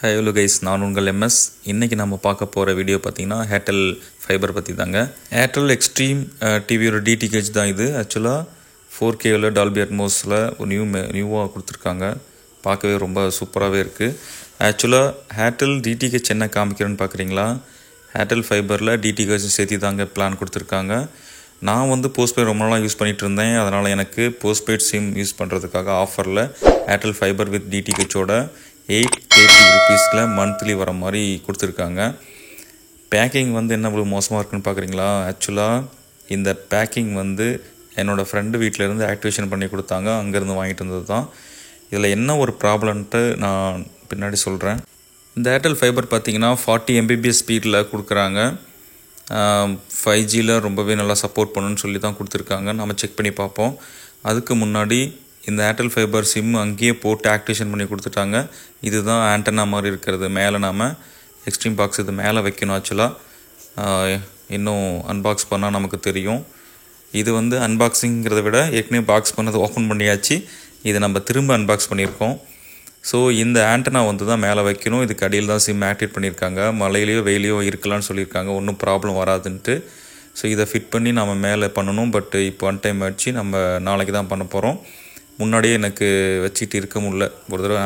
Hi hello guys, நான் உங்கள் MS. இன்றைக்கி நம்ம பார்க்க போகிற வீடியோ பார்த்திங்கன்னா ஏர்டெல் ஃபைபர் பற்றி தாங்க. ஏர்டெல் எக்ஸ்ட்ரீம் டிவியோட டிடிஹெச் தான் இது. ஆக்சுவலாக 4Kவில் டால்பி அட்மோஸில் ஒரு நியூவாக கொடுத்துருக்காங்க. பார்க்கவே ரொம்ப சூப்பராகவே இருக்குது. ஆக்சுவலாக ஏர்டெல் டிடிஹெச் என்ன காமிக்கிறேன்னு பார்க்குறீங்களா? ஏர்டெல் ஃபைபரில் டிடிஹெச் சேர்த்து தாங்க பிளான் கொடுத்துருக்காங்க. நான் போஸ்ட்பெய்ட் ரொம்ப நாளாக யூஸ் பண்ணிகிட்டு இருந்தேன். அதனால் எனக்கு போஸ்ட்பெய்ட் சிம் யூஸ் பண்ணுறதுக்காக ஆஃபரில் ஏர்டெல் ஃபைபர் வித் டிடிஹெச்சோட 880 rupeesல மந்த்லி வர மாதிரி கொடுத்துருக்காங்க. பேக்கிங் என்ன இவ்வளோ மோசமாக இருக்குன்னு பார்க்குறீங்களா? ஆக்சுவலாக இந்த பேக்கிங் என்னோடய ஃப்ரெண்டு வீட்டிலேருந்து ஆக்டிவேஷன் பண்ணி கொடுத்தாங்க. அங்கேருந்து வாங்கிட்டு வந்தது தான். இதில் என்ன ஒரு ப்ராப்ளம்ன்ட்டு நான் பின்னாடி சொல்கிறேன். இந்த ஏர்டெல் ஃபைபர் பார்த்திங்கன்னா 40 Mbps ஸ்பீடில் கொடுக்குறாங்க. 5Gயில் ரொம்பவே நல்லா சப்போர்ட் பண்ணுன்னு சொல்லி தான் கொடுத்துருக்காங்க. நம்ம செக் பண்ணி பார்ப்போம். அதுக்கு முன்னாடி இந்த ஏர்டெல் ஃபைபர் சிம் அங்கேயே போட்டு ஆக்டிவேஷன் பண்ணி கொடுத்துட்டாங்க. இதுதான் ஆண்டனா மாதிரி இருக்கிறது. மேலே நாம் எக்ஸ்ட்ரீம் பாக்ஸ் இது மேலே வைக்கணும். ஆக்சுவலாக இன்னும் அன்பாக்ஸ் பண்ணால் நமக்கு தெரியும். இது அன்பாக்ஸிங்கிறத விட ஏற்கனவே பாக்ஸ் பண்ணது ஓப்பன் பண்ணியாச்சு. இதை நம்ம திரும்ப அன்பாக்ஸ் பண்ணியிருக்கோம். ஸோ இந்த ஆண்டனா தான் மேலே வைக்கணும். இதுக்கு அடியில் தான் சிம் ஆக்டிவேட் பண்ணியிருக்காங்க. மழையிலையோ வெயிலையோ இருக்கலாம்னு சொல்லியிருக்காங்க. ஒன்றும் ப்ராப்ளம் வராதுன்ட்டு. ஸோ இதை ஃபிட் பண்ணி நம்ம மேலே பண்ணணும். பட் இப்போ ஒன் டைம் ஆச்சு. நம்ம நாளைக்கு தான் பண்ண போகிறோம். முன்னாடியே எனக்கு வச்சுட்டு இருக்க முடியல. ஒரு தடவை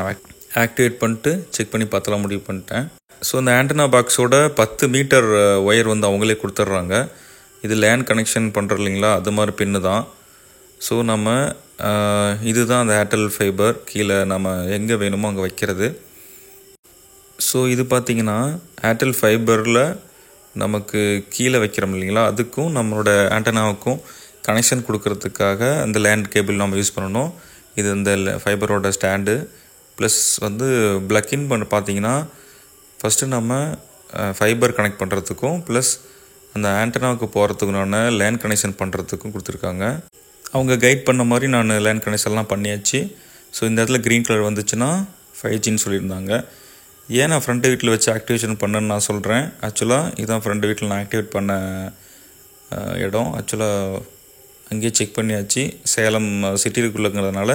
ஆக்டிவேட் பண்ணிட்டு செக் பண்ணி பார்த்தலாம் முடிவு பண்ணிட்டேன். ஸோ இந்த ஆண்டனா பாக்ஸோட 10 மீட்டர் ஒயர் அவங்களே கொடுத்துட்றாங்க. இது லேண்ட் கனெக்ஷன் பண்ணுறோம் இல்லைங்களா, அது மாதிரி பின்னு தான். ஸோ நம்ம இதுதான் அந்த ஏர்டெல் ஃபைபர் கீழே நம்ம எங்கே வேணுமோ அங்கே வைக்கிறது. ஸோ இது பார்த்திங்கன்னா ஏர்டெல் ஃபைபரில் நமக்கு கீழே வைக்கிறோம் இல்லைங்களா, அதுக்கும் நம்மளோட ஆண்டனாவுக்கும் கனெக்ஷன் கொடுக்கறதுக்காக அந்த லேண்ட் கேபிள் நம்ம யூஸ் பண்ணணும். இது இந்த ஃபைபரோட ஸ்டாண்டு ப்ளஸ் ப்ளக்கின் பண்ண பார்த்திங்கன்னா ஃபஸ்ட்டு நம்ம ஃபைபர் கனெக்ட் பண்ணுறதுக்கும் ப்ளஸ் அந்த ஆண்டனாவுக்கு போகிறதுக்குனான லேண்ட் கனெக்ஷன் பண்ணுறதுக்கும் கொடுத்துருக்காங்க. அவங்க கைட் பண்ண மாதிரி நான் லேண்ட் கனெக்ஷன்லாம் பண்ணியாச்சு. ஸோ இந்த இடத்துல க்ரீன் கலர் வந்துச்சுன்னா 5Gன்னு சொல்லியிருந்தாங்க. ஏன் நான் ஃப்ரெண்டு வீட்டில் வச்சு ஆக்டிவேஷன் பண்ணேன்னு நான் சொல்கிறேன். ஆக்சுவலாக இதுதான் ஃப்ரெண்டு வீட்டில் நான் ஆக்டிவேட் பண்ண இடம். ஆக்சுவலாக அங்கேயே செக் பண்ணியாச்சு. சேலம் சிட்டிக்குள்ளேங்கிறதுனால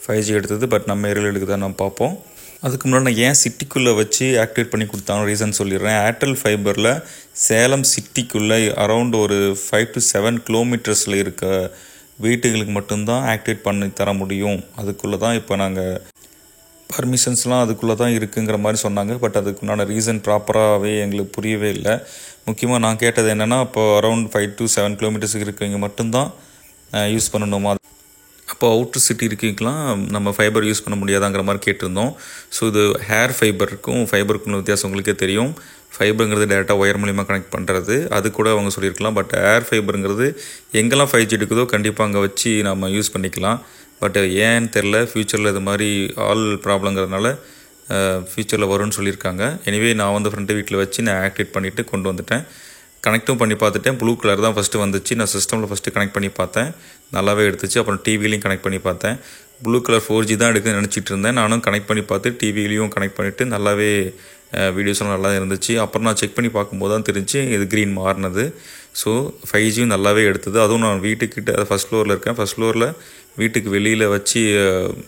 5G எடுத்தது. பட் நம்ம ஏரியாவில் எடுக்குதான் நம்ம பார்ப்போம். அதுக்கு முன்னாடி நான் ஏன் சிட்டிக்குள்ளே வச்சு ஆக்டிவேட் பண்ணி கொடுத்தாங்க ரீசன் சொல்லிடுறேன். ஏர்டெல் ஃபைபரில் சேலம் சிட்டிக்குள்ளே அரௌண்ட் ஒரு 5 to 7 கிலோமீட்டர்ஸில் இருக்க வீட்டுகளுக்கு மட்டும்தான் ஆக்டிவேட் பண்ணி தர முடியும். அதுக்குள்ளே தான் இப்போ நாங்கள் பர்மிஷன்ஸ்லாம் அதுக்குள்ளே தான் இருக்குங்கிற மாதிரி சொன்னாங்க. பட் அதுக்குண்டான ரீசன் ப்ராப்பராகவே எங்களுக்கு புரியவே இல்லை. முக்கியமாக நான் கேட்டது என்னென்னா, இப்போ அரௌண்ட் 5 to 7 கிலோமீட்டர்ஸுக்கு இருக்கவங்க மட்டும்தான் யூஸ் பண்ணணுமா, அப்போ அவுட்ரு சிட்டி இருக்கீங்களாம் நம்ம ஃபைபர் யூஸ் பண்ண முடியாதாங்கிற மாதிரி கேட்டிருந்தோம். ஸோ இது ஹேர் ஃபைபருக்கும் ஃபைபருக்கும் வித்தியாசம் உங்களுக்கே தெரியும். ஃபைபருங்கிறது டேரெக்டாக ஒயர் மூலிமா கனெக்ட் பண்ணுறது, அது கூட அவங்க சொல்லியிருக்கலாம். பட் ஏர் ஃபைபருங்கிறது எங்கெல்லாம் 5G எடுக்குதோ கண்டிப்பாக அங்கே வச்சு நம்ம யூஸ் பண்ணிக்கலாம். பட் ஏன்னு தெரில, ஃப்யூச்சரில் இது மாதிரி ஆல் ப்ராப்ளங்கிறதுனால ஃப்யூச்சரில் வரும்னு சொல்லியிருக்காங்க. எனிவே நான் ஃப்ரெண்டு வீட்டில் வச்சு நான் ஆக்டிவேட் பண்ணிவிட்டு கொண்டு வந்துட்டேன். கனெக்டும் பண்ணி பார்த்துட்டேன். ப்ளூ கலர் தான் ஃபஸ்ட்டு வந்துச்சு. நான் சிஸ்டமில் ஃபஸ்ட்டு கனெக்ட் பண்ணி பார்த்தேன், நல்லாவே எடுத்துச்சு. அப்புறம் டிவிலையும் கனெக்ட் பண்ணி பார்த்தேன். ப்ளூ கலர் 4G தான் எடுக்குதுன்னு நினச்சிட்டு இருந்தேன். நானும் கனெக்ட் பண்ணி பார்த்து டிவிலையும் கனெக்ட் பண்ணிவிட்டு நல்லாவே வீடியோஸ்லாம் நல்லா இருந்துச்சு. அப்புறம் நான் செக் பண்ணி பார்க்கும்போது தான் தெரிஞ்சு இது க்ரீன் மாறினது. ஸோ 5Gயும் நல்லாவே எடுத்தது. அதுவும் நான் வீட்டுக்கிட்ட ஃபஸ்ட் ஃப்ளோரில் இருக்கேன். ஃபஸ்ட் ஃப்ளோரில் வீட்டுக்கு வெளியில் வச்சு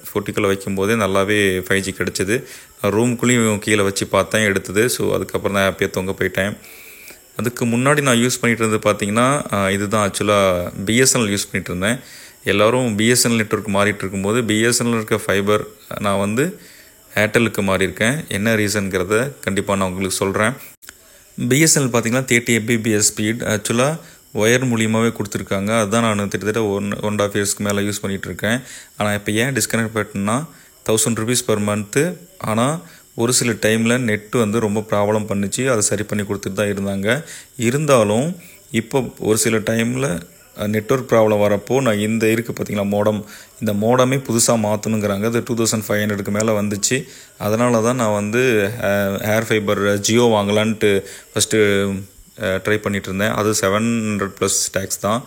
ஃபோர்ட்டிக்கில் வைக்கும்போதே நல்லாவே 5G கிடச்சிது. நான் ரூமுக்குள்ளேயும் கீழே வச்சு பார்த்தேன், எடுத்தது. ஸோ அதுக்கப்புறம் நான் ஹாப்பியாக தொங்க போயிட்டேன். அதுக்கு முன்னாடி நான் யூஸ் பண்ணிகிட்டு இருந்தது பார்த்திங்கன்னா இதுதான். ஆக்சுவலாக பிஎஸ்என்எல் யூஸ் பண்ணிகிட்டு இருந்தேன். எல்லோரும் பிஎஸ்என்எல் நெட்வொர்க் மாறிட்டு இருக்கும்போது பிஎஸ்என்எல் இருக்க ஃபைபர் நான் ஏர்டெலுக்கு மாறியிருக்கேன். என்ன ரீசனுங்கிறத கண்டிப்பாக நான் உங்களுக்கு சொல்கிறேன். பிஎஸ்என்எல் பார்த்திங்கன்னா 30 Mbps ஸ்பீட் ஆக்சுவலாக ஒயர் மூலியமாகவே கொடுத்துருக்காங்க. அதுதான் நான் கிட்டத்தட்ட 1.5 இயர்ஸ்க்கு மேலே யூஸ் பண்ணிகிட்ருக்கேன். ஆனால் இப்போ ஏன் டிஸ்கனெக்ட் பண்ணேன்னா 1000 rupees per month. ஆனால் ஒரு சில டைமில் நெட்டு ரொம்ப ப்ராப்ளம் பண்ணிச்சு. அதை சரி பண்ணி கொடுத்துட்டு தான் இருந்தாங்க. இருந்தாலும் இப்போ ஒரு சில டைமில் நெட்வொர்க் ப்ராப்ளம் வரப்போ நான் இந்த இருக்குது பார்த்திங்களா மோடம், இந்த மோடமே புதுசாக மாற்றணுங்கிறாங்க. அது 2500க்கு மேலே வந்துச்சு. அதனால தான் நான் ஏர் ஃபைபர் ஜியோ வாங்கலான்ட்டு ஃபஸ்ட்டு ட்ரை பண்ணிகிட்டு இருந்தேன். அது 700+ டேக்ஸ் தான்.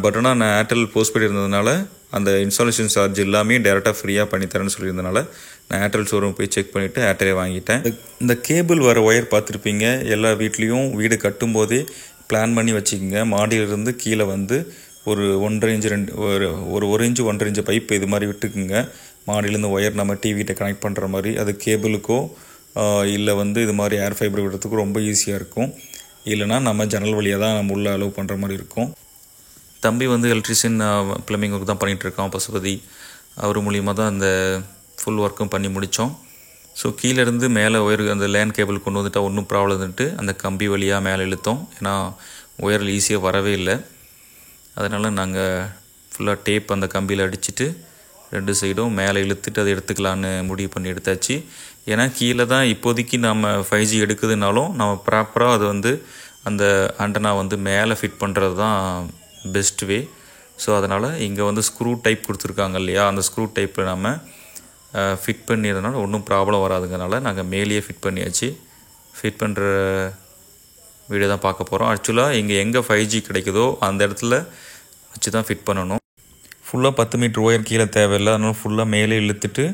பட் ஆனால் நான் ஏர்டெல் போஸ்ட்பெய்ட் இருந்ததுனால அந்த இன்ஸ்டாலேஷன் சார்ஜ் எல்லாமே டேரெக்டாக ஃப்ரீயாக பண்ணித்தரேன்னு சொல்லியிருந்தனால நான் ஏர்டெல் ஷோரூம் போய் செக் பண்ணிவிட்டு ஏர்டெலே வாங்கிட்டேன். இந்த கேபிள் வர ஒயர் பார்த்துருப்பீங்க. எல்லா வீட்லேயும் வீடு கட்டும்போதே பிளான் பண்ணி வச்சுக்கோங்க. மாடியிலிருந்து கீழே ஒரு 1.5 இன்ச் 1 இன்ச்சு 1.5 இன்ச்சு பைப் இது மாதிரி விட்டுக்குங்க. மாடியிலேருந்து ஒயர் நம்ம டிவிகிட்ட கனெக்ட் பண்ணுற மாதிரி. அது கேபிளுக்கோ இல்லை வந்து இது மாதிரி ஏர் ஃபைபர் விடுறதுக்கு ரொம்ப ஈஸியாக இருக்கும். இல்லைனா நம்ம ஜன்னல் வழியாக தான் நம்ம உள்ளே அலோவ் பண்ணுற மாதிரி இருக்கும். தம்பி வந்து எலக்ட்ரிஷியன் ப்ளம்பிங் ஒர்க் தான் பண்ணிகிட்ருக்கான் பசுபதி. அவர் மூலியமாக தான் அந்த ஃபுல் ஒர்க்கும் பண்ணி முடித்தோம். ஸோ கீழேருந்து மேலே ஒயர் அந்த லேன் கேபிள் கொண்டு வந்துட்டால் ஒன்றும் ப்ராப்ளம் இருந்துட்டு அந்த கம்பி வழியாக மேலே இழுத்தோம். ஏன்னா ஒயரில் ஈஸியாக வரவே இல்லை. அதனால் நாங்கள் ஃபுல்லாக டேப் அந்த கம்பியில் அடிச்சுட்டு 2 சைடும் மேலே இழுத்துட்டு அதை எடுத்துக்கலான்னு முடிவு பண்ணி எடுத்தாச்சு. ஏன்னா கீழே தான் இப்போதைக்கு நம்ம 5G எடுக்குதுனாலும் நம்ம ப்ராப்பராக அது வந்து அந்த ஆண்டனா வந்து மேலே ஃபிட் பண்ணுறது தான் பெஸ்ட் வே. ஸோ அதனால் இங்கே வந்து ஸ்க்ரூ டைப் கொடுத்துருக்காங்க இல்லையா, அந்த ஸ்க்ரூ டைப்பில் நம்ம ஃபிட் பண்ணிடுறதுனால ஒன்றும் ப்ராப்ளம் வராதுங்கனால நாங்கள் மேலேயே ஃபிட் பண்ணியாச்சு. ஃபிட் பண்ணுற வீடியோ தான் பார்க்க போகிறோம். ஆக்சுவலாக இங்கே எங்கே 5G கிடைக்குதோ அந்த இடத்துல வச்சு தான் ஃபிட் பண்ணணும். ஃபுல்லாக 10 மீட்டர் ஒயர் கீழே தேவையில்லை. அதனால் ஃபுல்லாக மேலே இழுத்துட்டு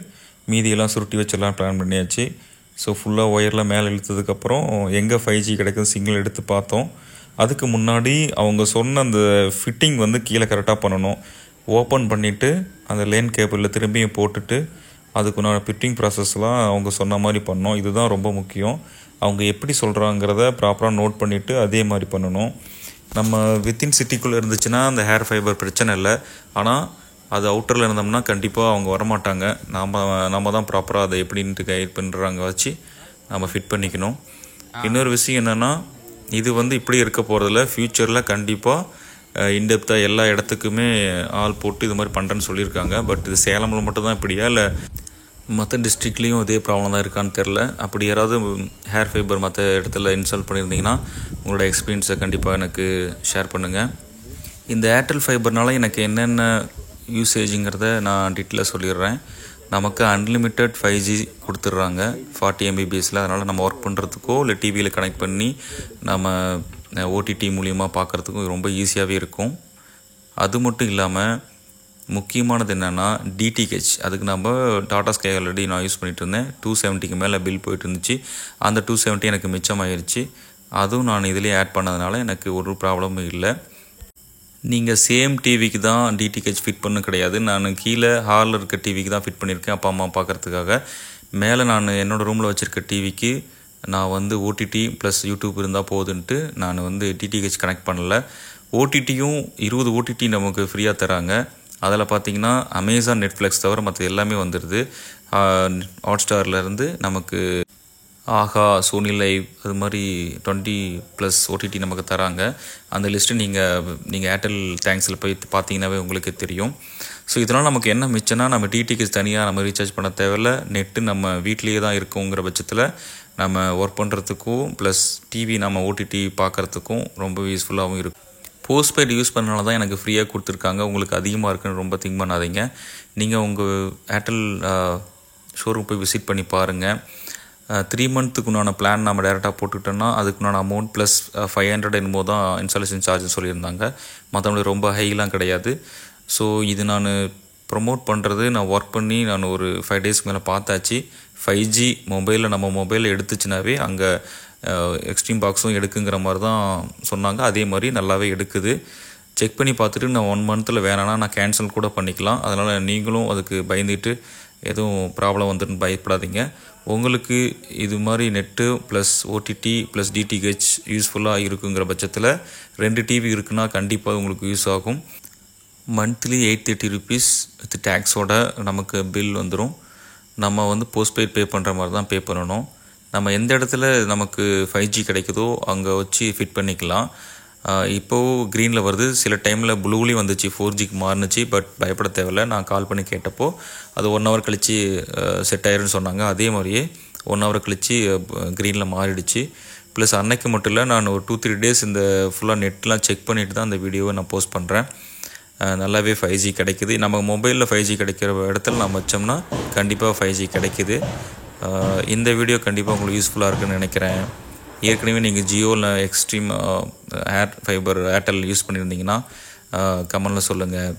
மீதியெல்லாம் சுருட்டி வச்சிடலாம் பிளான் பண்ணியாச்சு. ஸோ ஃபுல்லாக ஒயரில் மேலே இழுத்ததுக்கப்புறம் எங்கே 5G கிடைக்குது சிக்னல் எடுத்து பார்த்தோம். அதுக்கு முன்னாடி அவங்க சொன்ன அந்த ஃபிட்டிங் வந்து கீழே கரெக்டாக பண்ணணும். ஓப்பன் பண்ணிவிட்டு அந்த லேன் கேபிளில் திரும்பியும் போட்டுட்டு அதுக்குண்டான ஃபிட்டிங் ப்ராசஸ்லாம் அவங்க சொன்ன மாதிரி பண்ணோம். இதுதான் ரொம்ப முக்கியம். அவங்க எப்படி சொல்கிறாங்கிறத ப்ராப்பராக நோட் பண்ணிவிட்டு அதே மாதிரி பண்ணணும். நம்ம வித்தின் சிட்டிக்குள்ளே இருந்துச்சுன்னா அந்த ஹேர் ஃபைபர் பிரச்சனை இல்லை. ஆனால் அது அவுட்டரில் இருந்தோம்னா கண்டிப்பாக அவங்க வரமாட்டாங்க. நம்ம தான் ப்ராப்பராக அதை எப்படின்ட்டு கைட் பண்ணுறாங்க வச்சு நம்ம ஃபிட் பண்ணிக்கணும். இன்னொரு விஷயம் என்னென்னா, இது வந்து இப்படி இருக்க போகிறதில்ல. ஃப்யூச்சரில் கண்டிப்பாக இன்டெப்த்தாக எல்லா இடத்துக்குமே ஆள் போட்டு இது மாதிரி பண்ணுறேன்னு சொல்லியிருக்காங்க. பட் இது சேலமில் மட்டும்தான் இப்படியா இல்லை மற்ற டிஸ்ட்ரிக்ட்லேயும் இதே ப்ராப்ளம் தான் இருக்கான்னு தெரில. அப்படி யாராவது ஹேர் ஃபைபர் மற்ற இடத்துல இன்ஸ்டால் பண்ணியிருந்தீங்கன்னா உங்களோட எக்ஸ்பீரியன்ஸை கண்டிப்பாக எனக்கு ஷேர் பண்ணுங்கள். இந்த ஏர்டெல் ஃபைபர்னால எனக்கு என்னென்ன யூசேஜுங்கிறத நான் டீட்டெயிலாக சொல்லிடுறேன். நமக்கு அன்லிமிட்டட் 5G கொடுத்துட்றாங்க 40 MBPSல. அதனால் நம்ம ஒர்க் பண்ணுறதுக்கோ இல்லை டிவியில் கனெக்ட் பண்ணி நம்ம OTT மூலியமாக பார்க்குறதுக்கும் ரொம்ப ஈஸியாகவே இருக்கும். அது மட்டும் இல்லாமல் முக்கியமானது என்னென்னா DTH. அதுக்கு நம்ம டாடா ஸ்கை ஆல்ரெடி நான் யூஸ் பண்ணிகிட்டு இருந்தேன். 270க்கு மேலே பில் போயிட்டு இருந்துச்சு. அந்த 270 எனக்கு மிச்சமாயிருச்சு. அதுவும் நான் இதிலே ஆட் பண்ணதுனால எனக்கு ஒரு ப்ராப்ளமும் இல்லை. நீங்கள் சேம் டிவிக்கு தான் DTH ஃபிட் பண்ண கிடையாது. நான் கீழே ஹாலில் இருக்க டிவிக்கு தான் ஃபிட் பண்ணியிருக்கேன் அப்பா அம்மா பார்க்குறதுக்காக. மேலே நான் என்னோடய ரூமில் வச்சுருக்க டிவிக்கு நான் வந்து OTT ப்ளஸ் யூடியூப் இருந்தால் போதுன்ட்டு நான் வந்து DTH கனெக்ட் பண்ணல. OTTயும் 20 OTT நமக்கு ஃப்ரீயாக தராங்க. அதில் பார்த்திங்கன்னா அமேசான், நெட்ஃப்ளிக்ஸ் தவிர மற்ற எல்லாமே வந்துடுது. ஹாட்ஸ்டார்லேருந்து நமக்கு ஆஹா, சோனி லைவ், அது மாதிரி 20+ OTT நமக்கு தராங்க. அந்த லிஸ்ட்டு நீங்கள் ஏர்டெல் தேங்க்ஸில் போய் பார்த்தீங்கன்னாவே உங்களுக்கே தெரியும். ஸோ இதனால் நமக்கு என்ன மிச்சம்னா, நம்ம DTH தனியாக நம்ம ரீசார்ஜ் பண்ண தேவையில்ல. நெட்டு நம்ம வீட்லேயே தான் இருக்குங்கிற பட்சத்தில் நம்ம ஒர்க் பண்ணுறதுக்கும் ப்ளஸ் டிவி நம்ம OTT பார்க்குறதுக்கும் ரொம்ப யூஸ்ஃபுல்லாகவும் இருக்கும். போஸ்ட்பெய்டு யூஸ் பண்ணனால தான் எனக்கு ஃப்ரீயாக கொடுத்துருக்காங்க. உங்களுக்கு அதிகமாக இருக்குன்னு ரொம்ப திங்க் பண்ணாதீங்க. நீங்கள் உங்கள் ஏர்டெல் ஷோரூம் போய் விசிட் பண்ணி பாருங்கள். 3 மந்த்துக்குண்டான பிளான் நம்ம டேரெக்டாக போட்டுக்கிட்டோன்னா அதுக்குண்டான அமௌண்ட் ப்ளஸ் 500 என்னமோ தான் இன்ஸ்டாலேஷன் சார்ஜ்னு சொல்லியிருந்தாங்க. மற்றபடி ரொம்ப ஹைலாம் கிடையாது. ஸோ இது நான் ப்ரொமோட் பண்ணுறது, நான் ஒர்க் பண்ணி நான் ஒரு 5 டேஸ்க்கு மேலே பார்த்தாச்சு. 5G மொபைலில் நம்ம மொபைலில் எடுத்துச்சுனாவே அங்கே எக்ஸ்ட்ரீம் பாக்ஸும் எடுக்குங்கிற மாதிரி தான் சொன்னாங்க. அதே மாதிரி நல்லாவே எடுக்குது. செக் பண்ணி பார்த்துட்டு நான் 1 மந்தில் வேணான்னா நான் கேன்சல் கூட பண்ணிக்கலாம். அதனால் நீங்களும் அதுக்கு பயந்துட்டு எதுவும் ப்ராப்ளம் வந்துன்னு பயப்படாதீங்க. உங்களுக்கு இது மாதிரி net plus OTT plus DTH யூஸ்ஃபுல்லாக இருக்குங்கிற பட்சத்தில் 2 டிவி இருக்குன்னா கண்டிப்பாக உங்களுக்கு யூஸ் ஆகும். மந்த்லி 830 ருபீஸ் வித் டேக்ஸோட நமக்கு பில் வந்துடும். நம்ம வந்து போஸ்ட்பெய்ட் பே பண்ணுற மாதிரி தான் பே பண்ணணும். நம்ம எந்த இடத்துல நமக்கு 5G கிடைக்குதோ அங்கே வச்சு ஃபிட் பண்ணிக்கலாம். இப்போது க்ரீனில் வருது, சில டைமில் ப்ளூலேயும் வந்துச்சு, 4Gக்கு மாறுனுச்சு. பட் பயப்பட தேவையில்லை. நான் கால் பண்ணி கேட்டப்போ அது 1 ஹவர் கழித்து செட் ஆயிருன்னு சொன்னாங்க. அதே மாதிரியே 1 ஹவர் கழித்து க்ரீனில் மாறிடுச்சு. ப்ளஸ் அன்னைக்கு மட்டும் இல்லை, நான் ஒரு 2-3 டேஸ் இந்த ஃபுல்லாக நெட்லாம் செக் பண்ணிவிட்டு தான் இந்த வீடியோவை நான் போஸ்ட் பண்ணுறேன். நல்லாவே 5G கிடைக்குது. நம்ம மொபைலில் 5G கிடைக்கிற இடத்துல நம்ம வச்சோம்னா கண்டிப்பாக 5G கிடைக்குது. இந்த வீடியோ கண்டிப்பாக உங்களுக்கு யூஸ்ஃபுல்லாக இருக்குன்னு நினைக்கிறேன். ஏற்கனவே நீங்கள் ஜியோவில் எக்ஸ்ட்ரீம் ஏர் ஃபைபர் ஏர்டெல் யூஸ் பண்ணியிருந்தீங்கன்னா கமெண்டில் சொல்லுங்கள்.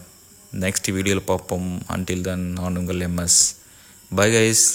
நெக்ஸ்ட் வீடியோவில் பார்ப்போம். அன்டில் தென் நான் உங்கள் MS. Bye guys.